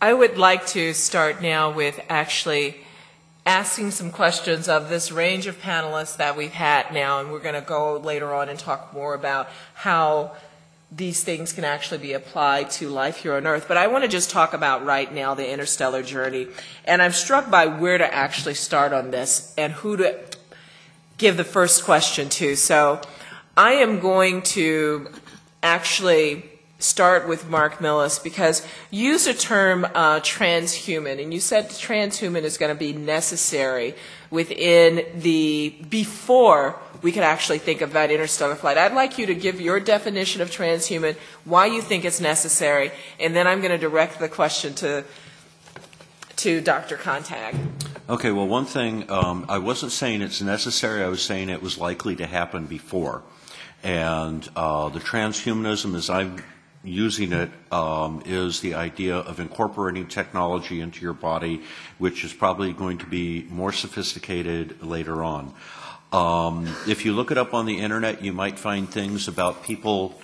I would like to start now with actually asking some questions of this range of panelists that we've had now, and we're going to go later on and talk more about how these things can actually be applied to life here on Earth. But I want to just talk about right now the interstellar journey. And I'm struck by where to actually start on this and who to give the first question to. So I am going to actually start with Mark Millis, because you used a term transhuman, and you said transhuman is going to be necessary within before we could actually think about interstellar flight. I'd like you to give your definition of transhuman, why you think it's necessary, and then I'm going to direct the question to Dr. Contag. Okay, well, one thing, I wasn't saying it's necessary, I was saying it was likely to happen before. And the transhumanism, as I'm using it, is the idea of incorporating technology into your body, which is probably going to be more sophisticated later on. If you look it up on the internet, you might find things about people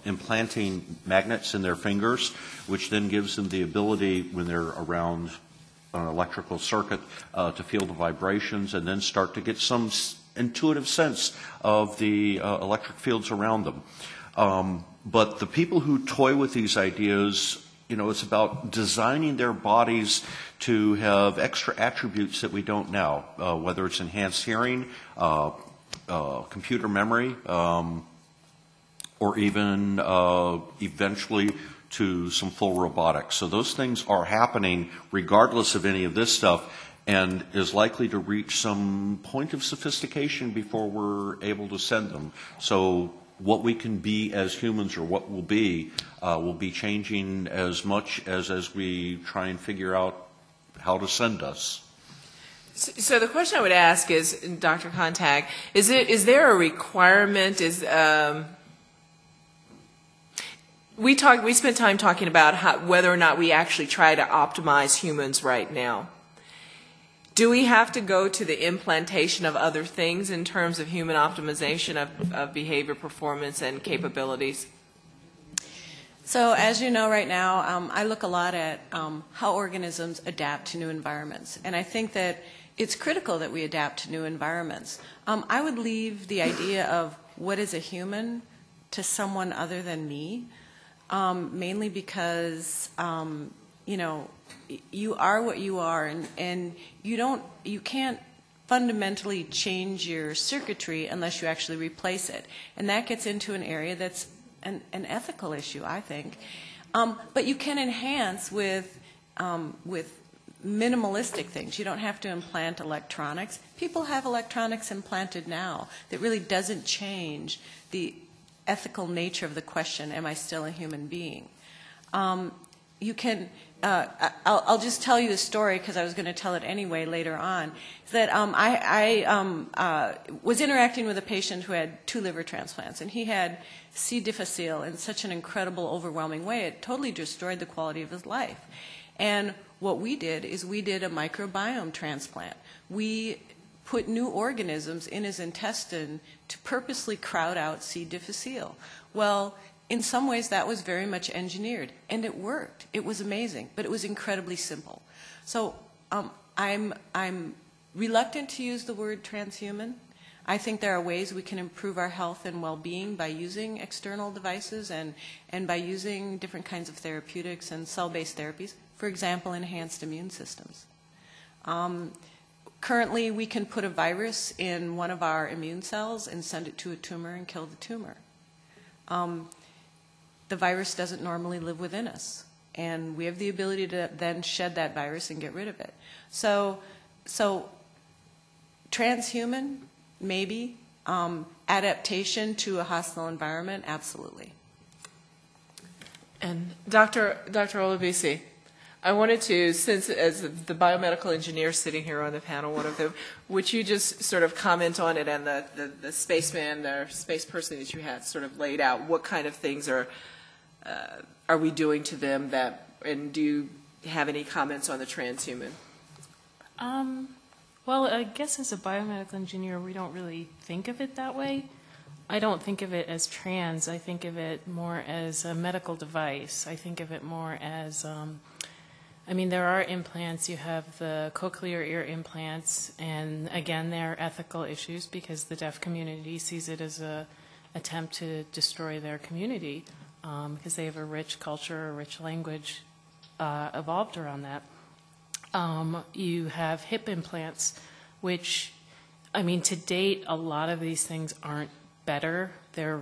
implanting magnets in their fingers, which then gives them the ability, when they're around an electrical circuit, to feel the vibrations and then start to get some intuitive sense of the electric fields around them. But the people who toy with these ideas, it's about designing their bodies to have extra attributes that we don't now, whether it's enhanced hearing, computer memory, or even eventually to some full robotics. So those things are happening regardless of any of this stuff, and is likely to reach some point of sophistication before we're able to send them. So what we can be as humans, or what we'll be changing as much as we try and figure out how to send us. So the question I would ask is, Dr. Contag, is there a requirement? We spent time talking about whether or not we actually try to optimize humans right now. Do we have to go to the implantation of other things in terms of human optimization of behavior, performance, and capabilities? So as you know right now, I look a lot at how organisms adapt to new environments. And I think that it's critical that we adapt to new environments. I would leave the idea of what is a human to someone other than me, mainly because, you are what you are, and you can't fundamentally change your circuitry unless you actually replace it. And that gets into an area that's an ethical issue, I think. But you can enhance with minimalistic things. You don't have to implant electronics. People have electronics implanted now that really doesn't change the ethical nature of the question, am I still a human being? You can, I'll just tell you the story because I was going to tell it anyway later on, that I was interacting with a patient who had 2 liver transplants, and he had C. difficile in such an incredible, overwhelming way, it totally destroyed the quality of his life. And what we did is we did a microbiome transplant. We put new organisms in his intestine to purposely crowd out C. difficile. Well, in some ways that was very much engineered, and it worked. It was amazing, but it was incredibly simple. So I'm reluctant to use the word transhuman. I think there are ways we can improve our health and well-being by using external devices and by using different kinds of therapeutics and cell-based therapies, for example, enhanced immune systems. Currently, we can put a virus in one of our immune cells and send it to a tumor and kill the tumor. The virus doesn't normally live within us, and we have the ability to then shed that virus and get rid of it. So transhuman, maybe. Adaptation to a hostile environment, absolutely. And Dr. Olabisi, I wanted to, since as the biomedical engineer sitting here on the panel, one of them, would you just sort of comment on it, and the spaceman, the space person that you had sort of laid out, what kind of things are we doing to them, and do you have any comments on the transhuman? Well, I guess as a biomedical engineer, we don't really think of it that way. I don't think of it as trans. I think of it more as a medical device. I think of it more as I mean, there are implants. You have the cochlear ear implants, and again, there are ethical issues because the deaf community sees it as a attempt to destroy their community because they have a rich culture, a rich language evolved around that. You have hip implants, which, I mean, to date, a lot of these things aren't better. They're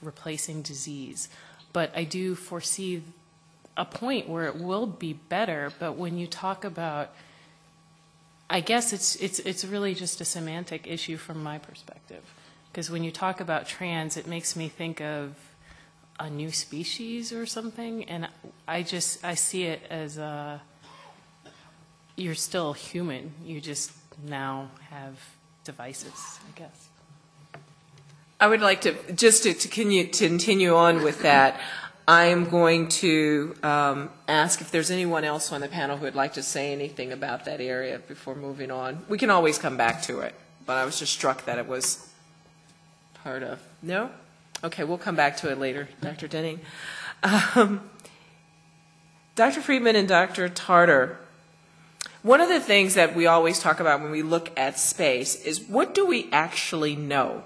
replacing disease. But I do foresee a point where it will be better, but when you talk about, I guess it's really just a semantic issue from my perspective. Because when you talk about trans, it makes me think of a new species or something, and I see it as you're still human. You just now have devices, I guess. I would like to, just to continue on with that, I'm going to ask if there's anyone else on the panel who would like to say anything about that area before moving on. We can always come back to it, but I was just struck that it was part of. No? Okay, we'll come back to it later, Dr. Denning. Dr. Friedman and Dr. Tarter, one of the things that we always talk about when we look at space is what do we actually know?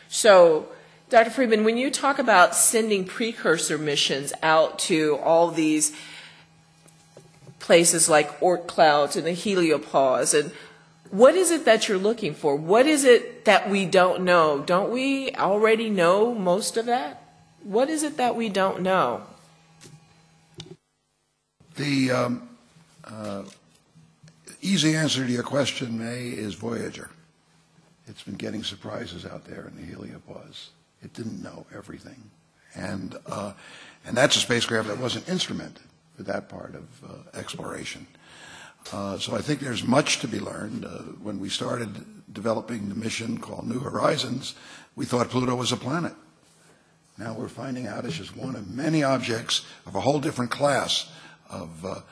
So, Dr. Friedman, when you talk about sending precursor missions out to all these places like Oort clouds and the heliopause, and what is it that you're looking for? What is it that we don't know? Don't we already know most of that? What is it that we don't know? The easy answer to your question, Mae, is Voyager. It's been getting surprises out there in the heliopause. It didn't know everything. And that's a spacecraft that wasn't instrumented for that part of exploration. So I think there's much to be learned. When we started developing the mission called New Horizons, we thought Pluto was a planet. Now we're finding out it's just one of many objects of a whole different class of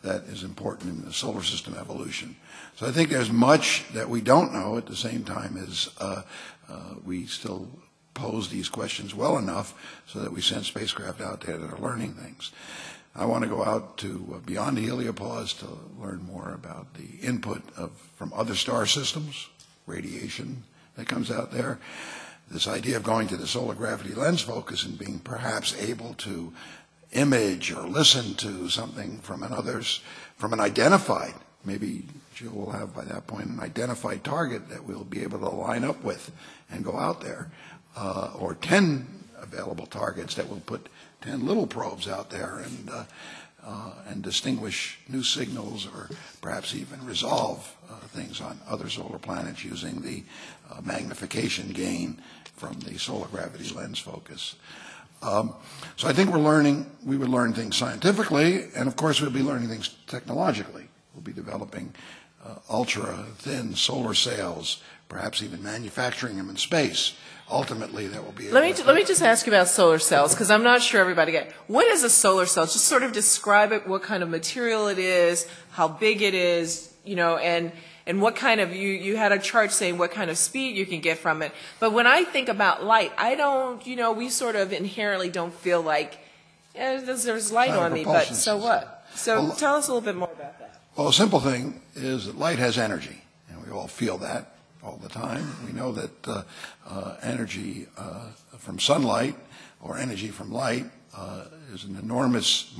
that is important in the solar system evolution. So I think there's much that we don't know at the same time as we still pose these questions well enough so that we send spacecraft out there that are learning things. I want to go out to beyond the heliopause to learn more about the input from other star systems, radiation that comes out there. This idea of going to the solar gravity lens focus and being perhaps able to image or listen to something from an identified, maybe Jill will have by that point an identified target that we'll be able to line up with and go out there, or 10 available targets that will put 10 little probes out there and distinguish new signals or perhaps even resolve things on other solar planets using the magnification gain from the solar gravity lens focus. So I think we would learn things scientifically, and of course we'll be learning things technologically. We'll be developing ultra-thin solar sails, perhaps even manufacturing them in space. Ultimately, that will be... Let me just ask you about solar cells, because I'm not sure everybody gets. What is a solar cell? Just sort of describe it, what kind of material it is, how big it is, and what kind of, you had a chart saying what kind of speed you can get from it. But when I think about light, I don't, we sort of inherently don't feel like, there's light on me, but so what? So tell us a little bit more about that. Well, a simple thing is that light has energy, and we all feel that all the time. We know that energy from sunlight or energy from light is an enormous,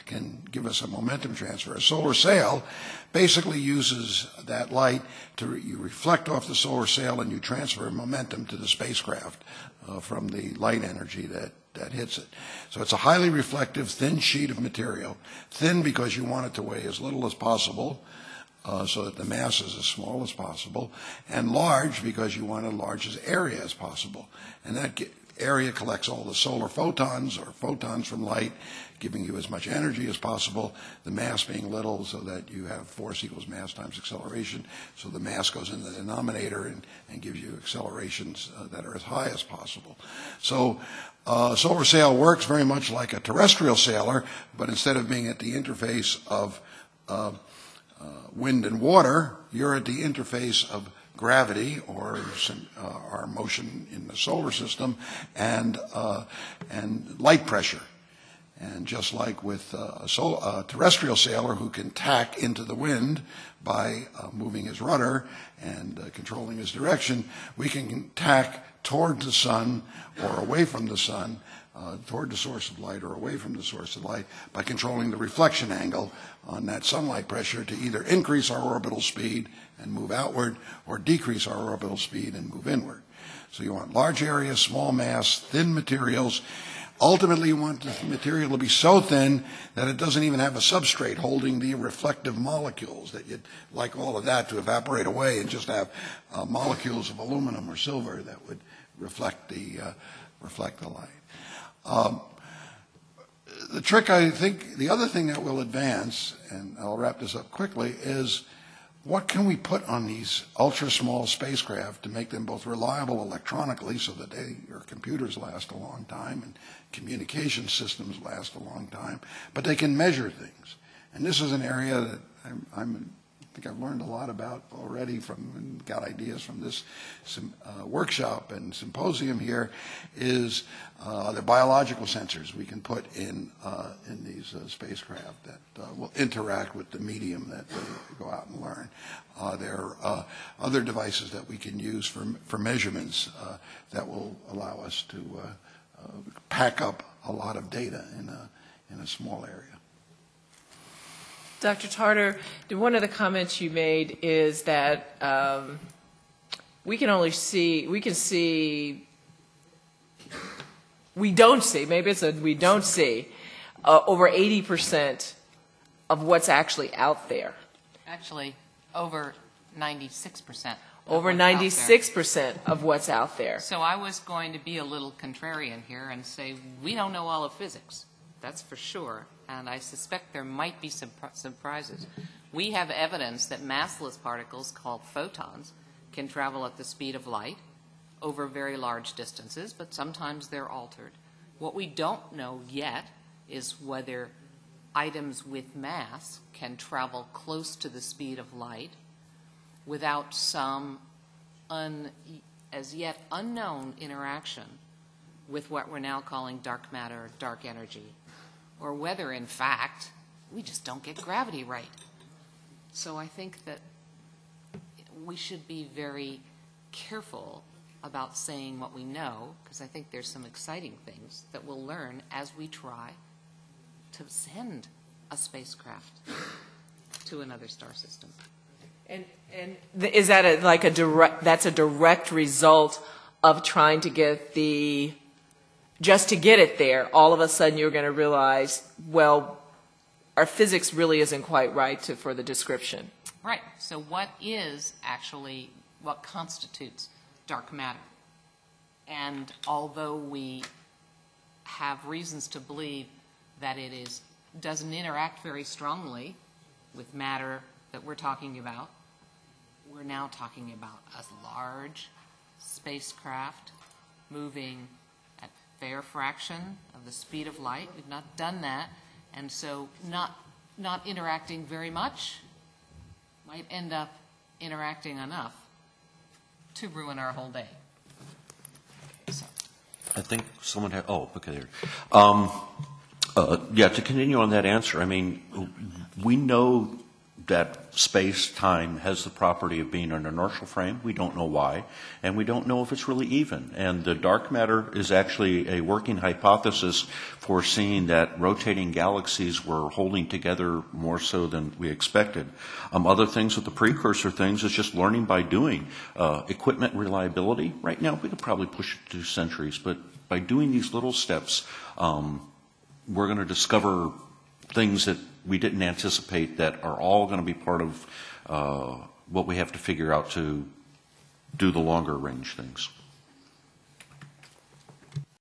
can give us a momentum transfer. A solar sail basically uses that light you reflect off the solar sail and you transfer momentum to the spacecraft from the light energy that hits it. So it's a highly reflective, thin sheet of material. Thin because you want it to weigh as little as possible, so that the mass is as small as possible, and large because you want as large as area as possible. And that area collects all the solar photons or photons from light, giving you as much energy as possible, the mass being little so that you have force equals mass times acceleration, so the mass goes in the denominator and gives you accelerations that are as high as possible. So solar sail works very much like a terrestrial sailor, but instead of being at the interface of wind and water, you're at the interface of gravity or our motion in the solar system and light pressure. And just like with a terrestrial sailor who can tack into the wind by moving his rudder and controlling his direction, we can tack toward the sun or away from the sun, toward the source of light or away from the source of light, by controlling the reflection angle on that sunlight pressure to either increase our orbital speed and move outward or decrease our orbital speed and move inward. So you want large areas, small mass, thin materials. Ultimately, you want the material to be so thin that it doesn't even have a substrate holding the reflective molecules, that you'd like all of that to evaporate away and just have molecules of aluminum or silver that would reflect the light. The trick, I think, the other thing that will advance, and I'll wrap this up quickly, is what can we put on these ultra-small spacecraft to make them both reliable electronically so that your computers last a long time and communication systems last a long time, but they can measure things. And this is an area that I think I've learned a lot about already and got ideas from this workshop and symposium here, is the biological sensors we can put in these spacecraft that will interact with the medium that they go out and learn. There are other devices that we can use for measurements that will allow us to pack up a lot of data in a small area. Dr. Tarter, one of the comments you made is that we don't see, maybe it's we don't see over 80% of what's actually out there. Actually, over 96%. Over 96% of what's out there. So I was going to be a little contrarian here and say we don't know all of physics. That's for sure, and I suspect there might be some surprises. We have evidence that massless particles called photons can travel at the speed of light over very large distances, but sometimes they're altered. What we don't know yet is whether items with mass can travel close to the speed of light without some as yet unknown interaction with what we're now calling dark matter or dark energy, or whether, in fact, we just don't get gravity right. So I think that we should be very careful about saying what we know, because I think there's some exciting things that we'll learn as we try to send a spacecraft to another star system. And is that that's a direct result of trying to get just to get it there, all of a sudden you're going to realize, well, our physics really isn't quite right for the description. Right. So what constitutes dark matter? And although we have reasons to believe that it doesn't interact very strongly with matter that we're talking about, we're now talking about a large spacecraft moving at fair fraction of the speed of light. We've not done that, and so not interacting very much might end up interacting enough to ruin our whole day. So. I think someone had, okay, there. Yeah, to continue on that answer, I mean, we know that space-time has the property of being an inertial frame. We don't know why, and we don't know if it's really even. And the dark matter is actually a working hypothesis for seeing that rotating galaxies were holding together more so than we expected. Other things with the precursor things is just learning by doing. Equipment reliability, right now we could probably push it to centuries, but by doing these little steps, we're going to discover things that we didn't anticipate that are all going to be part of what we have to figure out to do the longer range things.